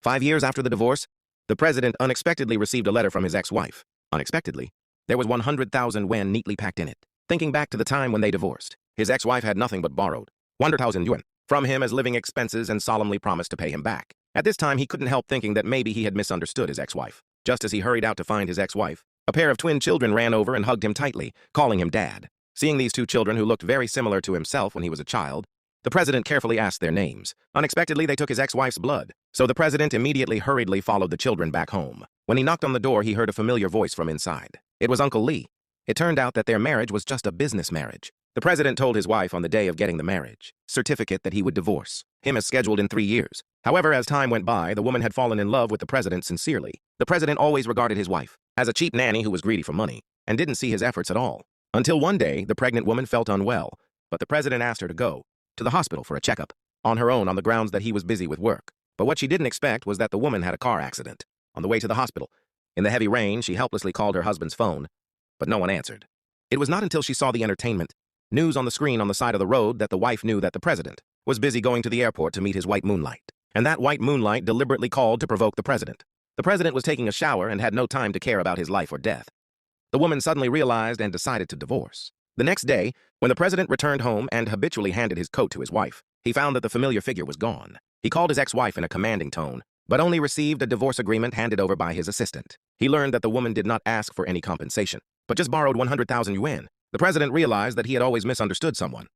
5 years after the divorce, the president unexpectedly received a letter from his ex-wife. Unexpectedly, there was 100,000 yuan neatly packed in it. Thinking back to the time when they divorced, his ex-wife had nothing but borrowed 100,000 yuan from him as living expenses and solemnly promised to pay him back. At this time, he couldn't help thinking that maybe he had misunderstood his ex-wife. Just as he hurried out to find his ex-wife, a pair of twin children ran over and hugged him tightly, calling him dad. Seeing these two children who looked very similar to himself when he was a child, the president carefully asked their names. Unexpectedly, they took his ex-wife's blood, so the president immediately hurriedly followed the children back home. When he knocked on the door, he heard a familiar voice from inside. It was Uncle Lee. It turned out that their marriage was just a business marriage. The president told his wife on the day of getting the marriage certificate that he would divorce him as scheduled in 3 years. However, as time went by, the woman had fallen in love with the president sincerely. The president always regarded his wife as a cheap nanny who was greedy for money and didn't see his efforts at all. Until one day, the pregnant woman felt unwell, but the president asked her to go to the hospital for a checkup on her own on the grounds that he was busy with work. But what she didn't expect was that the woman had a car accident. On the way to the hospital, in the heavy rain, she helplessly called her husband's phone, but no one answered. It was not until she saw the entertainment news on the screen on the side of the road that the wife knew that the president was busy going to the airport to meet his white moonlight. And that white moonlight deliberately called to provoke the president. The president was taking a shower and had no time to care about his life or death. The woman suddenly realized and decided to divorce. The next day, when the president returned home and habitually handed his coat to his wife, he found that the familiar figure was gone. He called his ex-wife in a commanding tone, but only received a divorce agreement handed over by his assistant. He learned that the woman did not ask for any compensation, but just borrowed 100,000 yuan. The president realized that he had always misunderstood someone.